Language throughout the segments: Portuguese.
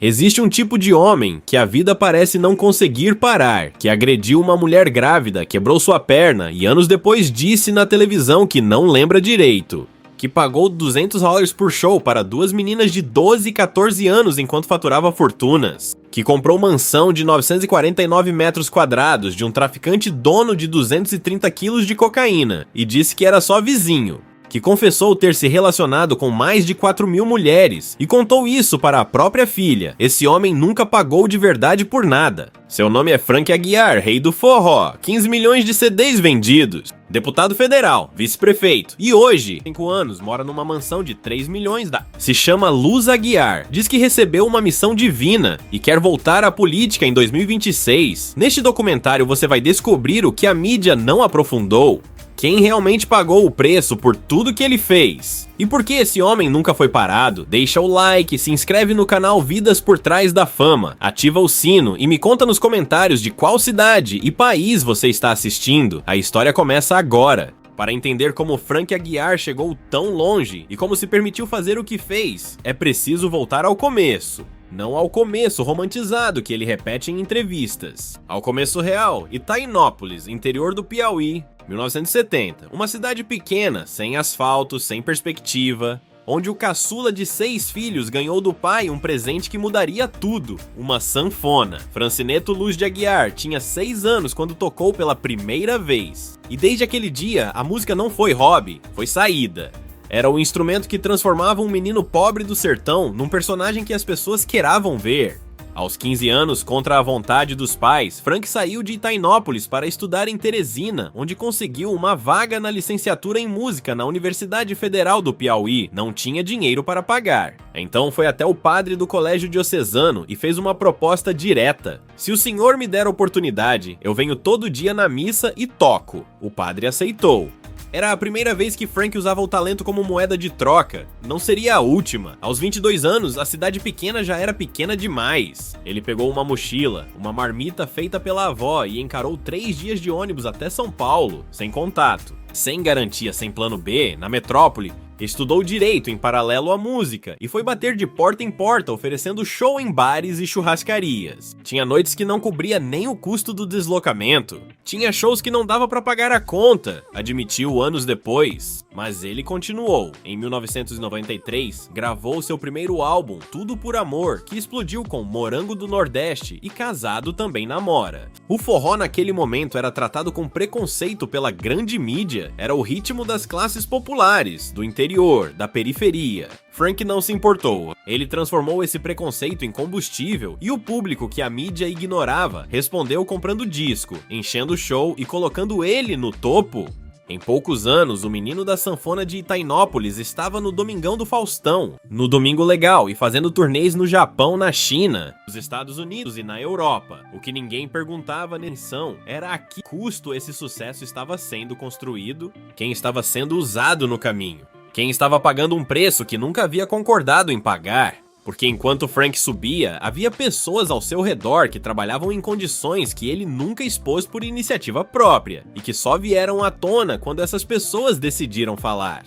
Existe um tipo de homem que a vida parece não conseguir parar, que agrediu uma mulher grávida, quebrou sua perna e anos depois disse na televisão que não lembra direito. Que pagou $200 por show para duas meninas de 12 e 14 anos enquanto faturava fortunas. Que comprou mansão de 949 metros quadrados de um traficante dono de 230 quilos de cocaína e disse que era só vizinho. Que confessou ter se relacionado com mais de 4.000 mulheres e contou isso para a própria filha. Esse homem nunca pagou de verdade por nada. Seu nome é Frank Aguiar, rei do forró, 15 milhões de CDs vendidos, deputado federal, vice-prefeito e hoje, 5 anos, mora numa mansão de 3 milhões Se chama Luz Aguiar, diz que recebeu uma missão divina e quer voltar à política em 2026. Neste documentário você vai descobrir o que a mídia não aprofundou. Quem realmente pagou o preço por tudo que ele fez? E por que esse homem nunca foi parado? Deixa o like, se inscreve no canal Vidas por Trás da Fama, ativa o sino e me conta nos comentários de qual cidade e país você está assistindo. A história começa agora. Para entender como Frank Aguiar chegou tão longe e como se permitiu fazer o que fez, é preciso voltar ao começo. Não ao começo romantizado que ele repete em entrevistas. Ao começo real, Itainópolis, interior do Piauí, 1970. Uma cidade pequena, sem asfalto, sem perspectiva, onde o caçula de 6 filhos ganhou do pai um presente que mudaria tudo, uma sanfona. Francineto Luz de Aguiar tinha 6 anos quando tocou pela primeira vez. E desde aquele dia, a música não foi hobby, foi saída. Era o instrumento que transformava um menino pobre do sertão num personagem que as pessoas queravam ver. Aos 15 anos, contra a vontade dos pais, Frank saiu de Itainópolis para estudar em Teresina, onde conseguiu uma vaga na licenciatura em música na Universidade Federal do Piauí. Não tinha dinheiro para pagar. Então foi até o padre do colégio diocesano e fez uma proposta direta. Se o senhor me der oportunidade, eu venho todo dia na missa e toco. O padre aceitou. Era a primeira vez que Frank usava o talento como moeda de troca. Não seria a última. Aos 22 anos, a cidade pequena já era pequena demais. Ele pegou uma mochila, uma marmita feita pela avó e encarou 3 dias de ônibus até São Paulo, sem contato. Sem garantia, sem plano B, na metrópole, estudou direito em paralelo à música e foi bater de porta em porta oferecendo show em bares e churrascarias. Tinha noites que não cobria nem o custo do deslocamento. Tinha shows que não dava pra pagar a conta, admitiu anos depois. Mas ele continuou. Em 1993, gravou seu primeiro álbum, Tudo por Amor, que explodiu com Morango do Nordeste e Casado Também Namora. O forró naquele momento era tratado com preconceito pela grande mídia. Era o ritmo das classes populares, do interior, da periferia. Frank não se importou. Ele transformou esse preconceito em combustível e o público que a mídia ignorava respondeu comprando disco, enchendo o show e colocando ele no topo. Em poucos anos, o menino da sanfona de Itainópolis estava no Domingão do Faustão, no Domingo Legal e fazendo turnês no Japão, na China, nos Estados Unidos e na Europa. O que ninguém perguntava na edição era a que custo esse sucesso estava sendo construído, quem estava sendo usado no caminho, quem estava pagando um preço que nunca havia concordado em pagar. Porque enquanto Frank subia, havia pessoas ao seu redor que trabalhavam em condições que ele nunca expôs por iniciativa própria, e que só vieram à tona quando essas pessoas decidiram falar.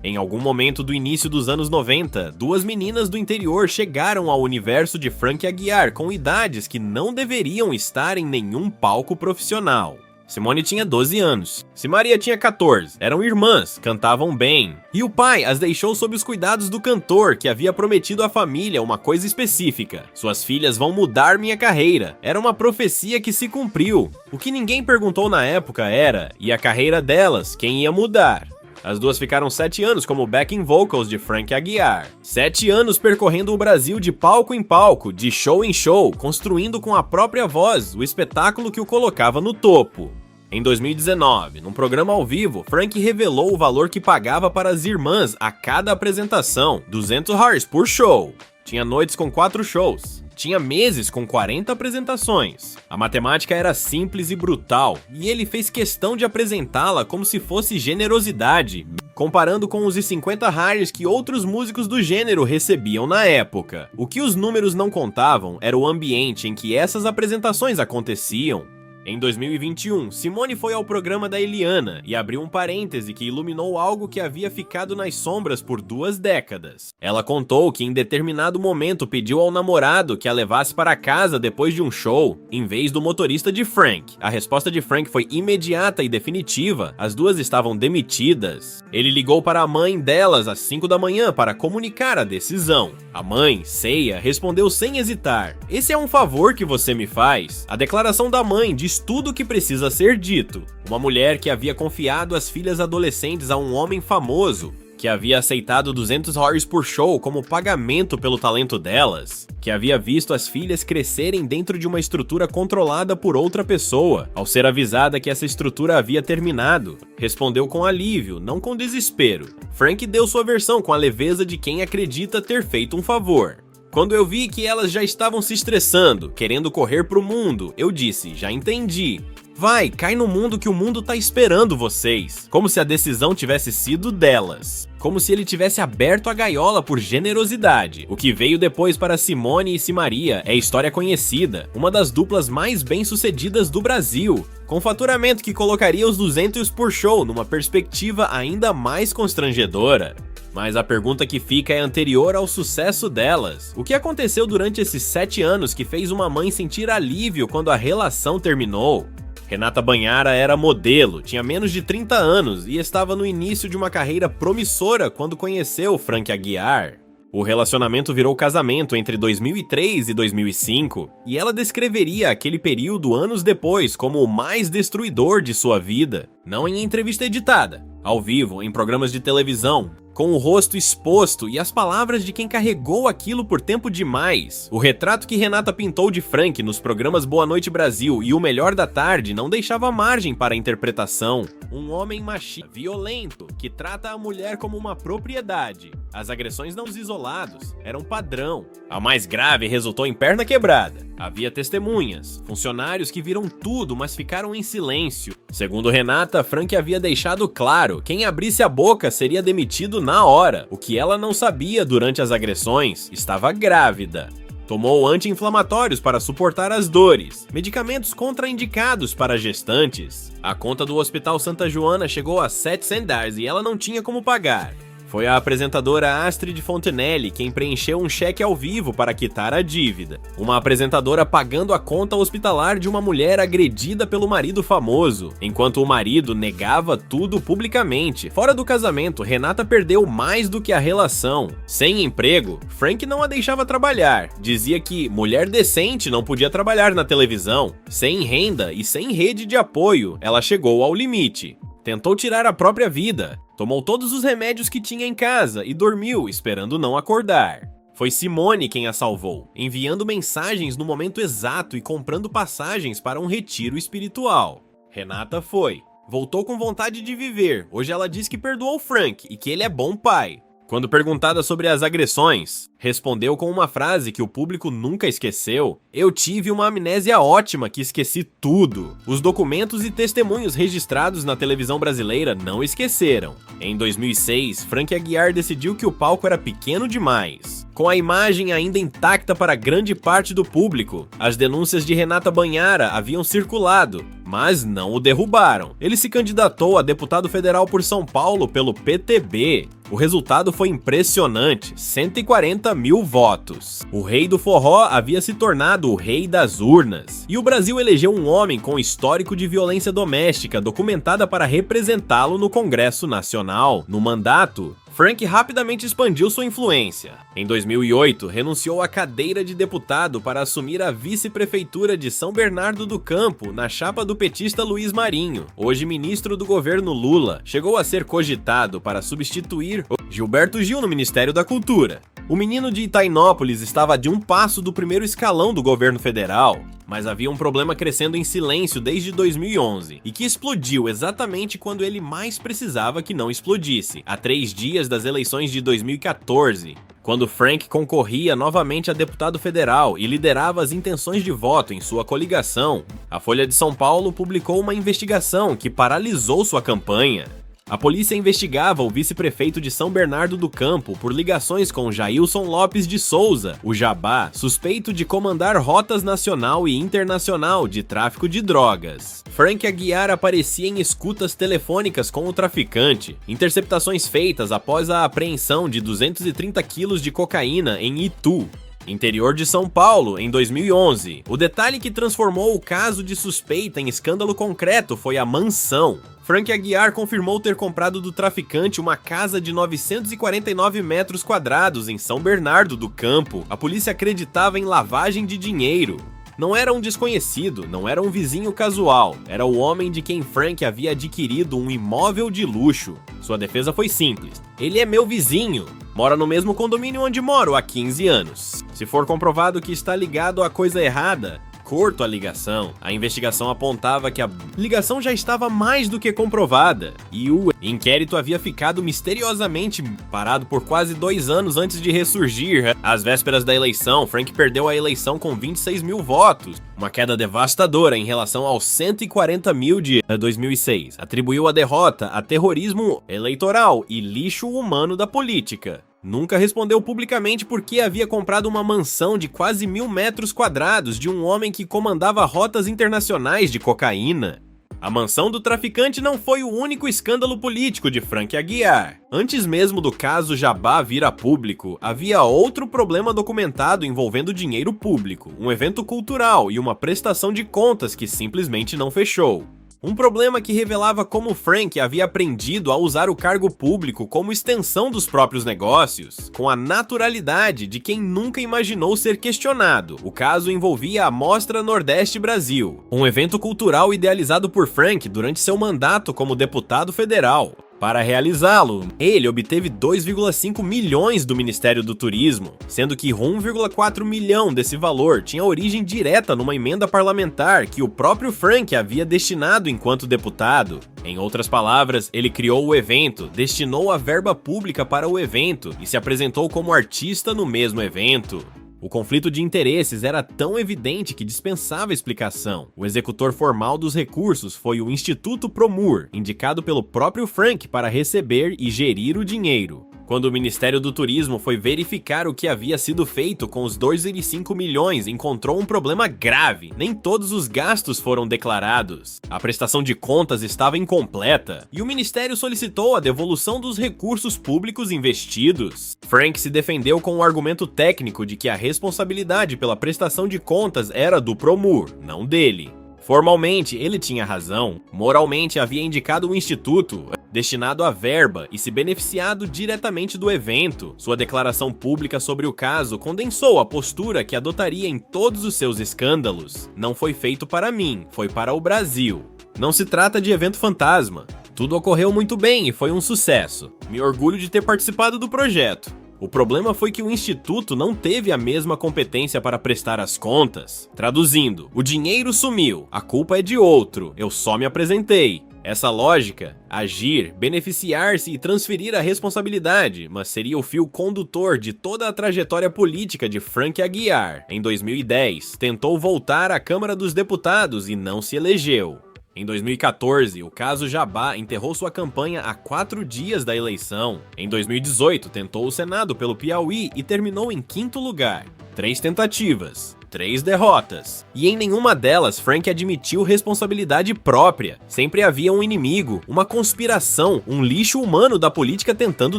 Em algum momento do início dos anos 90, 2 meninas do interior chegaram ao universo de Frank Aguiar com idades que não deveriam estar em nenhum palco profissional. Simone tinha 12 anos, Simaria tinha 14, eram irmãs, cantavam bem. E o pai as deixou sob os cuidados do cantor, que havia prometido à família uma coisa específica. Suas filhas vão mudar minha carreira. Era uma profecia que se cumpriu. O que ninguém perguntou na época era, e a carreira delas, quem ia mudar? As duas ficaram 7 anos como backing vocals de Frank Aguiar. 7 anos percorrendo o Brasil de palco em palco, de show em show, construindo com a própria voz o espetáculo que o colocava no topo. Em 2019, num programa ao vivo, Frank revelou o valor que pagava para as irmãs a cada apresentação, $200 por show. Tinha noites com 4 shows. Tinha meses com 40 apresentações. A matemática era simples e brutal, e ele fez questão de apresentá-la como se fosse generosidade, comparando com os 50 hires que outros músicos do gênero recebiam na época. O que os números não contavam era o ambiente em que essas apresentações aconteciam. Em 2021, Simone foi ao programa da Eliana e abriu um parêntese que iluminou algo que havia ficado nas sombras por 2 décadas. Ela contou que em determinado momento pediu ao namorado que a levasse para casa depois de um show, em vez do motorista de Frank. A resposta de Frank foi imediata e definitiva, as duas estavam demitidas. Ele ligou para a mãe delas às 5 da manhã para comunicar a decisão. A mãe, Ceia, respondeu sem hesitar: "Esse é um favor que você me faz?" A declaração da mãe diz tudo o que precisa ser dito. Uma mulher que havia confiado as filhas adolescentes a um homem famoso, que havia aceitado $200 por show como pagamento pelo talento delas, que havia visto as filhas crescerem dentro de uma estrutura controlada por outra pessoa, ao ser avisada que essa estrutura havia terminado, respondeu com alívio, não com desespero. Frank deu sua versão com a leveza de quem acredita ter feito um favor. Quando eu vi que elas já estavam se estressando, querendo correr pro mundo, eu disse, já entendi. Vai, cai no mundo que o mundo tá esperando vocês. Como se a decisão tivesse sido delas. Como se ele tivesse aberto a gaiola por generosidade. O que veio depois para Simone e Simaria é história conhecida, uma das duplas mais bem-sucedidas do Brasil, com faturamento que colocaria os 200 por show numa perspectiva ainda mais constrangedora. Mas a pergunta que fica é anterior ao sucesso delas. O que aconteceu durante esses 7 anos que fez uma mãe sentir alívio quando a relação terminou? Renata Banhara era modelo, tinha menos de 30 anos e estava no início de uma carreira promissora quando conheceu Frank Aguiar. O relacionamento virou casamento entre 2003 e 2005, e ela descreveria aquele período anos depois como o mais destruidor de sua vida. Não em entrevista editada, ao vivo, em programas de televisão, com o rosto exposto e as palavras de quem carregou aquilo por tempo demais. O retrato que Renata pintou de Frank nos programas Boa Noite Brasil e O Melhor da Tarde não deixava margem para a interpretação. Um homem machista, violento, que trata a mulher como uma propriedade. As agressões não isolados eram padrão. A mais grave resultou em perna quebrada. Havia testemunhas, funcionários que viram tudo, mas ficaram em silêncio. Segundo Renata, Frank havia deixado claro, quem abrisse a boca seria demitido na hora. O que ela não sabia durante as agressões, estava grávida. Tomou anti-inflamatórios para suportar as dores, medicamentos contraindicados para gestantes. A conta do Hospital Santa Joana chegou a $700 e ela não tinha como pagar. Foi a apresentadora Astrid Fontenelle quem preencheu um cheque ao vivo para quitar a dívida. Uma apresentadora pagando a conta hospitalar de uma mulher agredida pelo marido famoso, enquanto o marido negava tudo publicamente. Fora do casamento, Renata perdeu mais do que a relação. Sem emprego, Frank não a deixava trabalhar. Dizia que mulher decente não podia trabalhar na televisão. Sem renda e sem rede de apoio, ela chegou ao limite. Tentou tirar a própria vida, tomou todos os remédios que tinha em casa e dormiu esperando não acordar. Foi Simone quem a salvou, enviando mensagens no momento exato e comprando passagens para um retiro espiritual. Renata foi. Voltou com vontade de viver. Hoje ela diz que perdoou Frank e que ele é bom pai. Quando perguntada sobre as agressões, respondeu com uma frase que o público nunca esqueceu: "Eu tive uma amnésia ótima que esqueci tudo." Os documentos e testemunhos registrados na televisão brasileira não esqueceram. Em 2006, Frank Aguiar decidiu que o palco era pequeno demais. Com a imagem ainda intacta para grande parte do público, as denúncias de Renata Banhara haviam circulado, mas não o derrubaram. Ele se candidatou a deputado federal por São Paulo pelo PTB. O resultado foi impressionante, 140 mil votos. O rei do forró havia se tornado o rei das urnas. E o Brasil elegeu um homem com histórico de violência doméstica documentada para representá-lo no Congresso Nacional. No mandato, Frank rapidamente expandiu sua influência. Em 2008, renunciou à cadeira de deputado para assumir a vice-prefeitura de São Bernardo do Campo, na chapa do petista Luiz Marinho, hoje ministro do governo Lula. Chegou a ser cogitado para substituir Gilberto Gil no Ministério da Cultura. O menino de Itainópolis estava de um passo do primeiro escalão do governo federal, mas havia um problema crescendo em silêncio desde 2011, e que explodiu exatamente quando ele mais precisava que não explodisse, a 3 dias das eleições de 2014. Quando Frank concorria novamente a deputado federal e liderava as intenções de voto em sua coligação, a Folha de São Paulo publicou uma investigação que paralisou sua campanha. A polícia investigava o vice-prefeito de São Bernardo do Campo por ligações com Jailson Lopes de Souza, o Jabá, suspeito de comandar rotas nacional e internacional de tráfico de drogas. Frank Aguiar aparecia em escutas telefônicas com o traficante, interceptações feitas após a apreensão de 230 quilos de cocaína em Itu, interior de São Paulo, em 2011. O detalhe que transformou o caso de suspeita em escândalo concreto foi a mansão. Frank Aguiar confirmou ter comprado do traficante uma casa de 949 metros quadrados em São Bernardo do Campo. A polícia acreditava em lavagem de dinheiro. Não era um desconhecido, não era um vizinho casual, era o homem de quem Frank havia adquirido um imóvel de luxo. Sua defesa foi simples: ele é meu vizinho, mora no mesmo condomínio onde moro há 15 anos. Se for comprovado que está ligado à coisa errada, corto a ligação. A investigação apontava que a ligação já estava mais do que comprovada e o inquérito havia ficado misteriosamente parado por quase 2 anos antes de ressurgir. Às vésperas da eleição, Frank perdeu a eleição com 26 mil votos, uma queda devastadora em relação aos 140 mil de 2006. Atribuiu a derrota a terrorismo eleitoral e lixo humano da política. Nunca respondeu publicamente por que havia comprado uma mansão de quase 1.000 metros quadrados de um homem que comandava rotas internacionais de cocaína. A mansão do traficante não foi o único escândalo político de Frank Aguiar. Antes mesmo do caso Jabá vir a público, havia outro problema documentado envolvendo dinheiro público, um evento cultural e uma prestação de contas que simplesmente não fechou. Um problema que revelava como Frank havia aprendido a usar o cargo público como extensão dos próprios negócios, com a naturalidade de quem nunca imaginou ser questionado. O caso envolvia a Mostra Nordeste Brasil, um evento cultural idealizado por Frank durante seu mandato como deputado federal. Para realizá-lo, ele obteve 2,5 milhões do Ministério do Turismo, sendo que 1,4 milhão desse valor tinha origem direta numa emenda parlamentar que o próprio Frank havia destinado enquanto deputado. Em outras palavras, ele criou o evento, destinou a verba pública para o evento e se apresentou como artista no mesmo evento. O conflito de interesses era tão evidente que dispensava explicação. O executor formal dos recursos foi o Instituto Promur, indicado pelo próprio Frank para receber e gerir o dinheiro. Quando o Ministério do Turismo foi verificar o que havia sido feito com os 2,5 milhões, encontrou um problema grave. Nem todos os gastos foram declarados. A prestação de contas estava incompleta e o Ministério solicitou a devolução dos recursos públicos investidos. Frank se defendeu com o argumento técnico de que a responsabilidade pela prestação de contas era do Promur, não dele. Formalmente, ele tinha razão. Moralmente, havia indicado um instituto destinado à verba e se beneficiado diretamente do evento. Sua declaração pública sobre o caso condensou a postura que adotaria em todos os seus escândalos. Não foi feito para mim, foi para o Brasil. Não se trata de evento fantasma. Tudo ocorreu muito bem e foi um sucesso. Me orgulho de ter participado do projeto. O problema foi que o Instituto não teve a mesma competência para prestar as contas. Traduzindo, o dinheiro sumiu, a culpa é de outro, eu só me apresentei. Essa lógica, agir, beneficiar-se e transferir a responsabilidade, mas seria o fio condutor de toda a trajetória política de Frank Aguiar. Em 2010, tentou voltar à Câmara dos Deputados e não se elegeu. Em 2014, o caso Jabá enterrou sua campanha a 4 dias da eleição. Em 2018, tentou o Senado pelo Piauí e terminou em 5º lugar. 3 tentativas, 3 derrotas. E em nenhuma delas Frank admitiu responsabilidade própria. Sempre havia um inimigo, uma conspiração, um lixo humano da política tentando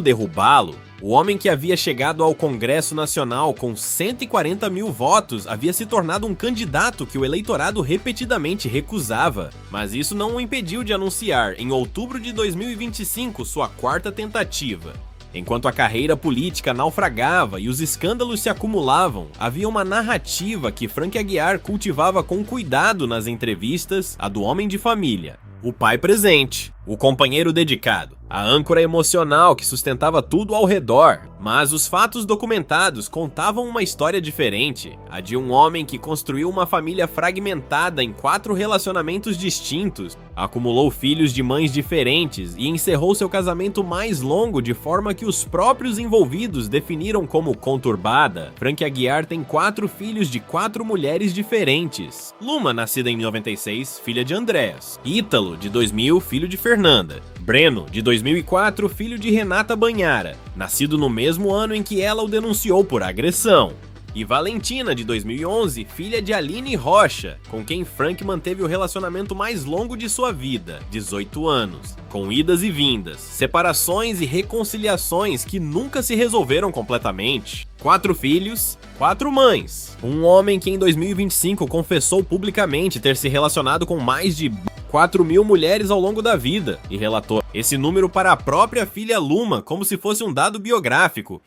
derrubá-lo. O homem que havia chegado ao Congresso Nacional com 140 mil votos havia se tornado um candidato que o eleitorado repetidamente recusava. Mas isso não o impediu de anunciar, em outubro de 2025, sua 4ª tentativa. Enquanto a carreira política naufragava e os escândalos se acumulavam, havia uma narrativa que Frank Aguiar cultivava com cuidado nas entrevistas, a do homem de família. O pai presente, o companheiro dedicado, a âncora emocional que sustentava tudo ao redor. Mas os fatos documentados contavam uma história diferente, a de um homem que construiu uma família fragmentada em 4 relacionamentos distintos, acumulou filhos de mães diferentes e encerrou seu casamento mais longo de forma que os próprios envolvidos definiram como conturbada. Frank Aguiar tem 4 filhos de 4 mulheres diferentes. Luma, nascida em 96, filha de Andréas. Ítalo, de 2000, filho de Fernando. Fernanda. Breno, de 2004, filho de Renata Banhara, nascido no mesmo ano em que ela o denunciou por agressão. E Valentina, de 2011, filha de Aline Rocha, com quem Frank manteve o relacionamento mais longo de sua vida, 18 anos, com idas e vindas, separações e reconciliações que nunca se resolveram completamente. 4 filhos, 4 mães. Um homem que em 2025 confessou publicamente ter se relacionado com mais de 4.000 mulheres ao longo da vida e relatou esse número para a própria filha Luma como se fosse um dado biográfico.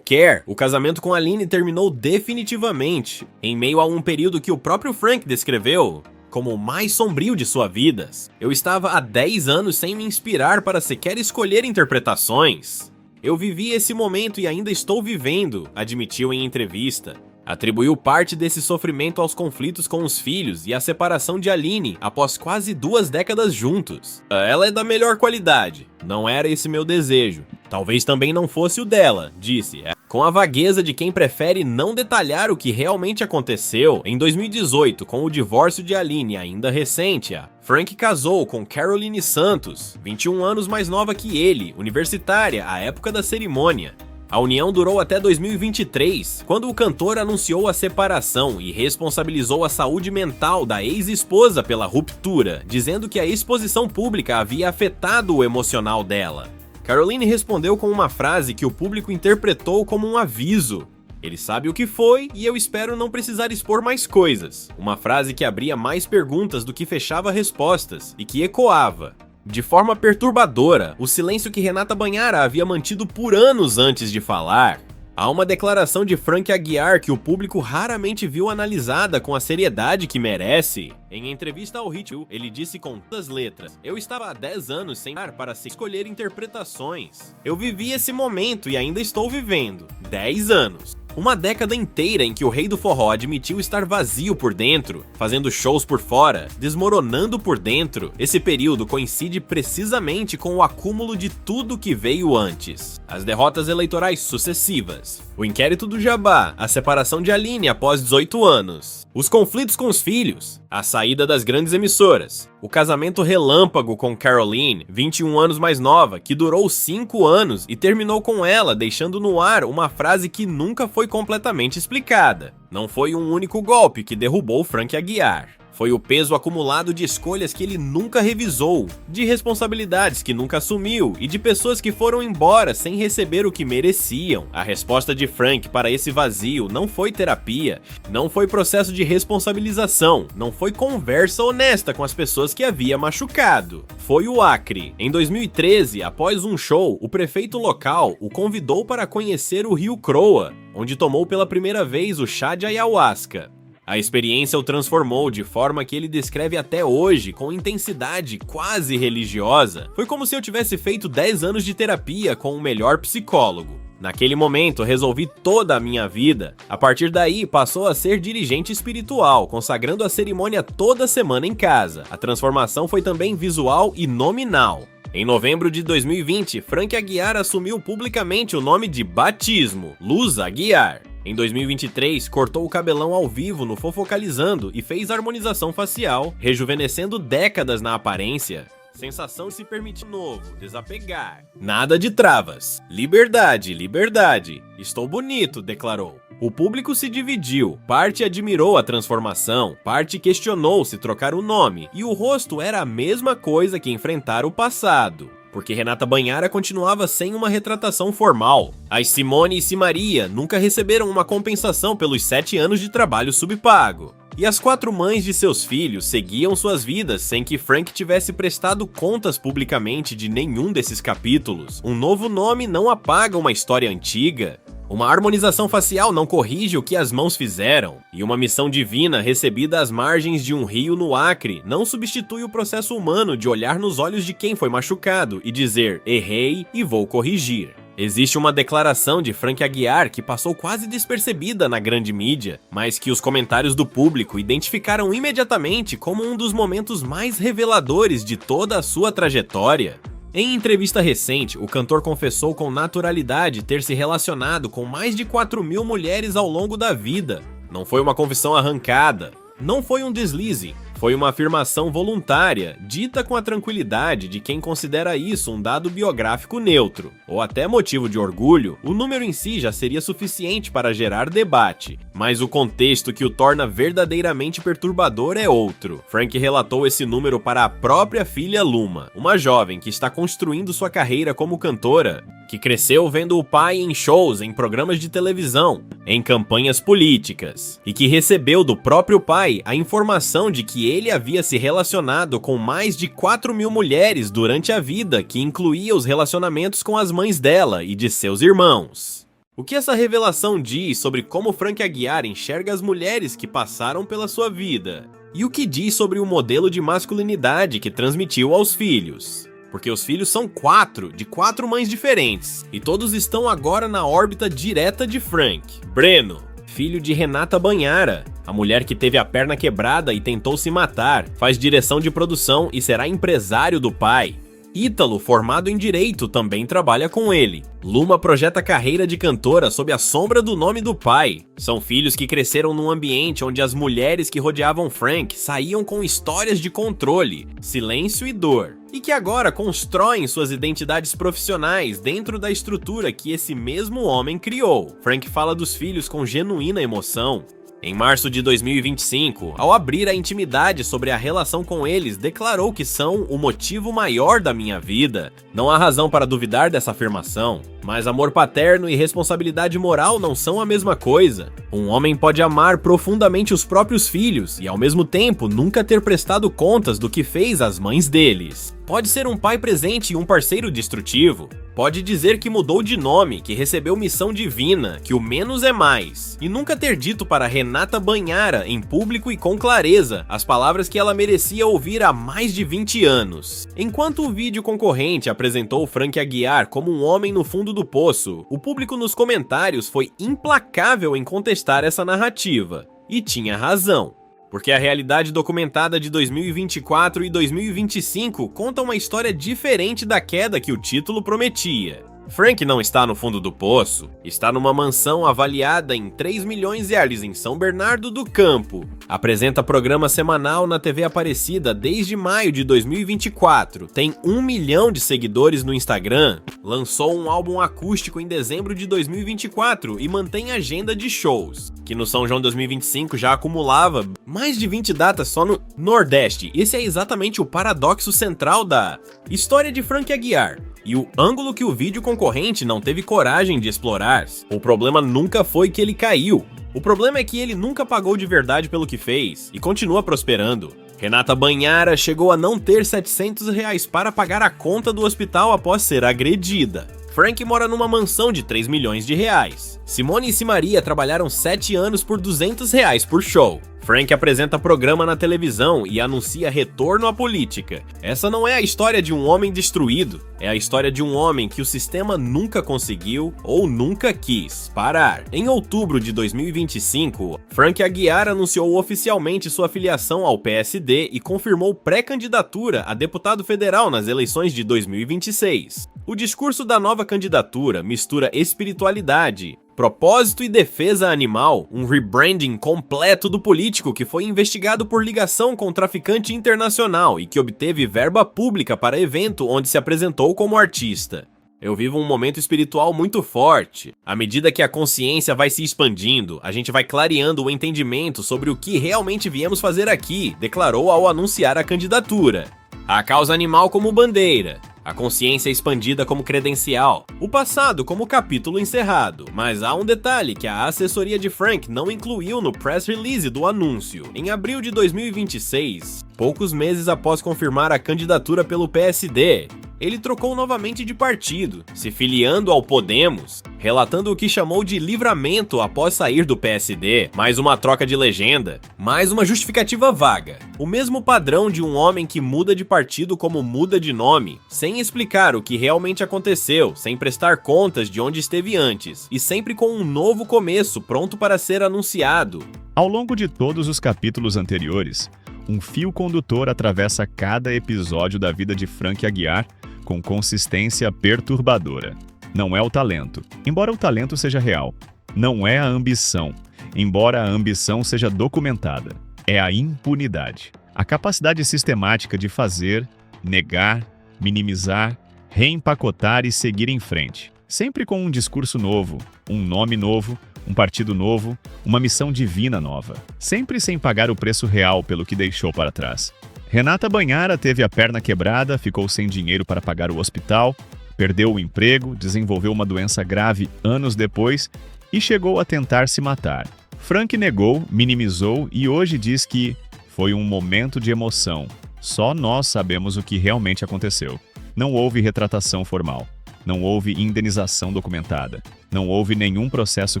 O casamento com Aline terminou definitivamente, em meio a um período que o próprio Frank descreveu como o mais sombrio de sua vida. Eu estava há 10 anos sem me inspirar para sequer escolher interpretações. Eu vivi esse momento e ainda estou vivendo, admitiu em entrevista. Atribuiu parte desse sofrimento aos conflitos com os filhos e à separação de Aline após quase 2 décadas juntos. Ela é da melhor qualidade, não era esse meu desejo. Talvez também não fosse o dela, disse, com a vagueza de quem prefere não detalhar o que realmente aconteceu. Em 2018, com o divórcio de Aline ainda recente, Frank casou com Caroline Santos, 21 anos mais nova que ele, universitária à época da cerimônia. A união durou até 2023, quando o cantor anunciou a separação e responsabilizou a saúde mental da ex-esposa pela ruptura, dizendo que a exposição pública havia afetado o emocional dela. Caroline respondeu com uma frase que o público interpretou como um aviso. Ele sabe o que foi e eu espero não precisar expor mais coisas. Uma frase que abria mais perguntas do que fechava respostas e que ecoava. De forma perturbadora, o silêncio que Renata Banhara havia mantido por anos antes de falar. Há uma declaração de Frank Aguiar que o público raramente viu analisada com a seriedade que merece. Em entrevista ao Hit, ele disse com todas as letras: "Eu estava há 10 anos sem ar para se escolher interpretações. Eu vivi esse momento e ainda estou vivendo. 10 anos. Uma década inteira em que o rei do forró admitiu estar vazio por dentro, fazendo shows por fora, desmoronando por dentro. Esse período coincide precisamente com o acúmulo de tudo que veio antes. As derrotas eleitorais sucessivas, o inquérito do Jabá, a separação de Aline após 18 anos, os conflitos com os filhos, a saída das grandes emissoras, o casamento relâmpago com Caroline, 21 anos mais nova, que durou 5 anos e terminou com ela deixando no ar uma frase que nunca foi completamente explicada. Não foi um único golpe que derrubou Frank Aguiar. Foi o peso acumulado de escolhas que ele nunca revisou, de responsabilidades que nunca assumiu e de pessoas que foram embora sem receber o que mereciam. A resposta de Frank para esse vazio não foi terapia, não foi processo de responsabilização, não foi conversa honesta com as pessoas que havia machucado. Foi o Acre. Em 2013, após um show, o prefeito local o convidou para conhecer o Rio Croa, onde tomou pela primeira vez o chá de ayahuasca. A experiência o transformou de forma que ele descreve até hoje, com intensidade quase religiosa. Foi como se eu tivesse feito 10 anos de terapia com o melhor psicólogo. Naquele momento, resolvi toda a minha vida. A partir daí, passou a ser dirigente espiritual, consagrando a cerimônia toda semana em casa. A transformação foi também visual e nominal. Em novembro de 2020, Frank Aguiar assumiu publicamente o nome de batismo, Luz Aguiar. Em 2023, cortou o cabelão ao vivo no Fofocalizando e fez harmonização facial, rejuvenescendo décadas na aparência. Sensação de se permitir novo, desapegar. Nada de travas. Liberdade, liberdade. Estou bonito, declarou. O público se dividiu, parte admirou a transformação, parte questionou se trocar o nome, e o rosto era a mesma coisa que enfrentar o passado. Porque Renata Banhara continuava sem uma retratação formal. As Simone e Simaria nunca receberam uma compensação pelos 7 anos de trabalho subpago. E as 4 mães de seus filhos seguiam suas vidas sem que Frank tivesse prestado contas publicamente de nenhum desses capítulos. Um novo nome não apaga uma história antiga. Uma harmonização facial não corrige o que as mãos fizeram, e uma missão divina recebida às margens de um rio no Acre não substitui o processo humano de olhar nos olhos de quem foi machucado e dizer: errei e vou corrigir. Existe uma declaração de Frank Aguiar que passou quase despercebida na grande mídia, mas que os comentários do público identificaram imediatamente como um dos momentos mais reveladores de toda a sua trajetória. Em entrevista recente, o cantor confessou com naturalidade ter se relacionado com mais de 4.000 mulheres ao longo da vida. Não foi uma confissão arrancada, não foi um deslize, Foi uma afirmação voluntária, dita com a tranquilidade de quem considera isso um dado biográfico neutro, ou até motivo de orgulho. O número em si já seria suficiente para gerar debate, mas o contexto que o torna verdadeiramente perturbador é outro. Frank relatou esse número para a própria filha Luma, uma jovem que está construindo sua carreira como cantora, que cresceu vendo o pai em shows, em programas de televisão, em campanhas políticas, e que recebeu do próprio pai a informação de que ele havia se relacionado com mais de 4.000 mulheres durante a vida, que incluía os relacionamentos com as mães dela e de seus irmãos. O que essa revelação diz sobre como Frank Aguiar enxerga as mulheres que passaram pela sua vida? E o que diz sobre o modelo de masculinidade que transmitiu aos filhos? Porque os filhos são 4, de 4 mães diferentes, e todos estão agora na órbita direta de Frank. Breno, filho de Renata Banhara, a mulher que teve a perna quebrada e tentou se matar, faz direção de produção e será empresário do pai. Ítalo, formado em Direito, também trabalha com ele. Luma projeta carreira de cantora sob a sombra do nome do pai. São filhos que cresceram num ambiente onde as mulheres que rodeavam Frank saíam com histórias de controle, silêncio e dor, e que agora constroem suas identidades profissionais dentro da estrutura que esse mesmo homem criou. Frank fala dos filhos com genuína emoção. Em março de 2025, ao abrir a intimidade sobre a relação com eles, declarou que são o motivo maior da minha vida. Não há razão para duvidar dessa afirmação, mas amor paterno e responsabilidade moral não são a mesma coisa. Um homem pode amar profundamente os próprios filhos e, ao mesmo tempo, nunca ter prestado contas do que fez às mães deles. Pode ser um pai presente e um parceiro destrutivo. Pode dizer que mudou de nome, que recebeu missão divina, que o menos é mais, e nunca ter dito para Renata Banhara, em público e com clareza, as palavras que ela merecia ouvir há mais de 20 anos. Enquanto o vídeo concorrente apresentou Frank Aguiar como um homem no fundo do poço, o público nos comentários foi implacável em contestar essa narrativa. E tinha razão. Porque a realidade documentada de 2024 e 2025 conta uma história diferente da queda que o título prometia. Frank não está no fundo do poço, está numa mansão avaliada em 3 milhões de reais em São Bernardo do Campo. Apresenta programa semanal na TV Aparecida desde maio de 2024, tem 1 milhão de seguidores no Instagram, lançou um álbum acústico em dezembro de 2024 e mantém agenda de shows, que no São João 2025 já acumulava mais de 20 datas só no Nordeste. Esse é exatamente o paradoxo central da história de Frank Aguiar. E o ângulo que o vídeo concorrente não teve coragem de explorar. O problema nunca foi que ele caiu. O problema é que ele nunca pagou de verdade pelo que fez e continua prosperando. Renata Banhara chegou a não ter 700 reais para pagar a conta do hospital após ser agredida. Frank mora numa mansão de 3 milhões de reais. Simone e Simaria trabalharam 7 anos por 200 reais por show. Frank apresenta programa na televisão e anuncia retorno à política. Essa não é a história de um homem destruído, é a história de um homem que o sistema nunca conseguiu ou nunca quis parar. Em outubro de 2025, Frank Aguiar anunciou oficialmente sua filiação ao PSD e confirmou pré-candidatura a deputado federal nas eleições de 2026. O discurso da nova candidatura mistura espiritualidade, propósito e defesa animal, um rebranding completo do político que foi investigado por ligação com traficante internacional e que obteve verba pública para evento onde se apresentou como artista. Eu vivo um momento espiritual muito forte. À medida que a consciência vai se expandindo, a gente vai clareando o entendimento sobre o que realmente viemos fazer aqui, declarou ao anunciar a candidatura. A causa animal como bandeira, a consciência expandida como credencial, o passado como capítulo encerrado. Mas há um detalhe que a assessoria de Frank não incluiu no press release do anúncio. Em abril de 2026, poucos meses após confirmar a candidatura pelo PSD, ele trocou novamente de partido, se filiando ao Podemos, relatando o que chamou de livramento após sair do PSD, mais uma troca de legenda, mais uma justificativa vaga. O mesmo padrão de um homem que muda de partido como muda de nome, sem explicar o que realmente aconteceu, sem prestar contas de onde esteve antes, e sempre com um novo começo pronto para ser anunciado. Ao longo de todos os capítulos anteriores, um fio condutor atravessa cada episódio da vida de Frank Aguiar com consistência perturbadora. Não é o talento, embora o talento seja real. Não é a ambição, embora a ambição seja documentada. É a impunidade. A capacidade sistemática de fazer, negar, minimizar, reempacotar e seguir em frente. Sempre com um discurso novo, um nome novo, um partido novo, uma missão divina nova. Sempre sem pagar o preço real pelo que deixou para trás. Renata Banhara teve a perna quebrada, ficou sem dinheiro para pagar o hospital, perdeu o emprego, desenvolveu uma doença grave anos depois e chegou a tentar se matar. Frank negou, minimizou e hoje diz que foi um momento de emoção. Só nós sabemos o que realmente aconteceu. Não houve retratação formal. Não houve indenização documentada. Não houve nenhum processo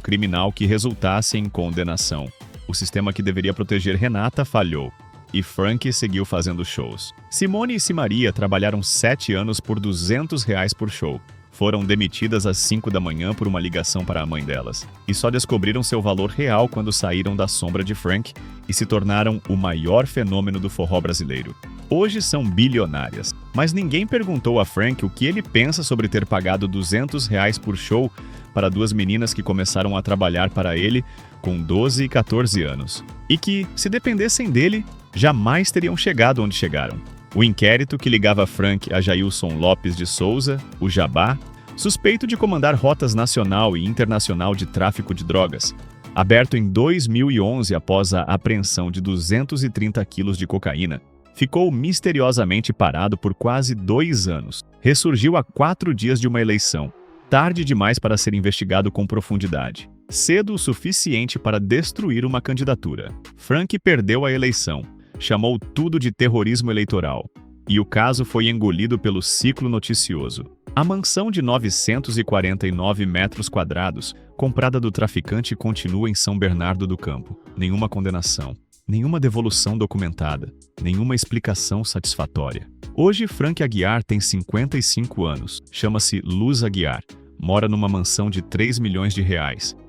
criminal que resultasse em condenação. O sistema que deveria proteger Renata falhou. E Frank seguiu fazendo shows. Simone e Simaria trabalharam 7 anos por R$200 por show. Foram demitidas às 5 da manhã por uma ligação para a mãe delas. E só descobriram seu valor real quando saíram da sombra de Frank e se tornaram o maior fenômeno do forró brasileiro. Hoje são bilionárias. Mas ninguém perguntou a Frank o que ele pensa sobre ter pagado R$200 por show para 2 meninas que começaram a trabalhar para ele com 12 e 14 anos. E que, se dependessem dele, jamais teriam chegado onde chegaram. O inquérito que ligava Frank a Jailson Lopes de Souza, o Jabá, suspeito de comandar rotas nacional e internacional de tráfico de drogas, aberto em 2011 após a apreensão de 230 quilos de cocaína, ficou misteriosamente parado por quase 2 anos. Ressurgiu a 4 dias de uma eleição, tarde demais para ser investigado com profundidade, cedo o suficiente para destruir uma candidatura. Frank perdeu a eleição. Chamou tudo de terrorismo eleitoral, e o caso foi engolido pelo ciclo noticioso. A mansão de 949 metros quadrados, comprada do traficante, continua em São Bernardo do Campo. Nenhuma condenação, nenhuma devolução documentada, nenhuma explicação satisfatória. Hoje, Frank Aguiar tem 55 anos, chama-se Luz Aguiar, mora numa mansão de R$3 milhões,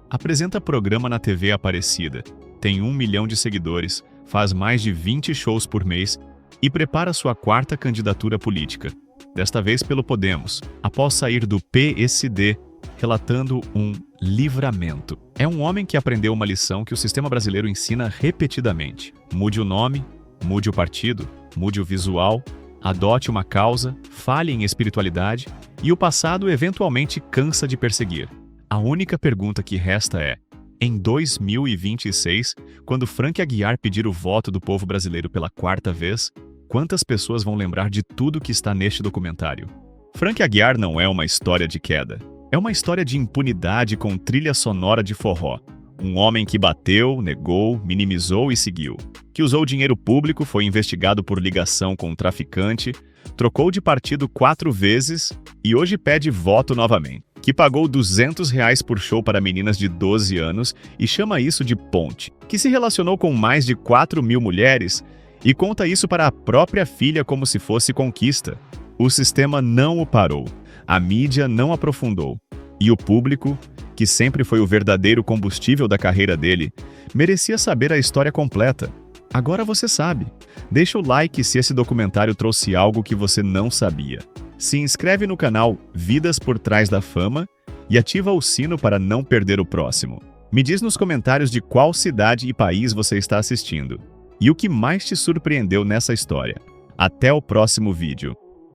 apresenta programa na TV Aparecida, tem 1 milhão de seguidores, faz mais de 20 shows por mês e prepara sua 4ª candidatura política, desta vez pelo Podemos, após sair do PSD, relatando um livramento. É um homem que aprendeu uma lição que o sistema brasileiro ensina repetidamente. Mude o nome, mude o partido, mude o visual, adote uma causa, fale em espiritualidade e o passado eventualmente cansa de perseguir. A única pergunta que resta é: em 2026, quando Frank Aguiar pedir o voto do povo brasileiro pela 4ª vez, quantas pessoas vão lembrar de tudo que está neste documentário? Frank Aguiar não é uma história de queda. É uma história de impunidade com trilha sonora de forró. Um homem que bateu, negou, minimizou e seguiu. Que usou dinheiro público, foi investigado por ligação com um traficante, trocou de partido 4 vezes e hoje pede voto novamente. Que pagou R$200 por show para meninas de 12 anos e chama isso de ponte. Que se relacionou com mais de 4.000 mulheres e conta isso para a própria filha como se fosse conquista. O sistema não o parou. A mídia não aprofundou. E o público, que sempre foi o verdadeiro combustível da carreira dele, merecia saber a história completa. Agora você sabe. Deixa o like se esse documentário trouxe algo que você não sabia. Se inscreve no canal Vidas por Trás da Fama e ativa o sino para não perder o próximo. Me diz nos comentários de qual cidade e país você está assistindo. E o que mais te surpreendeu nessa história. Até o próximo vídeo.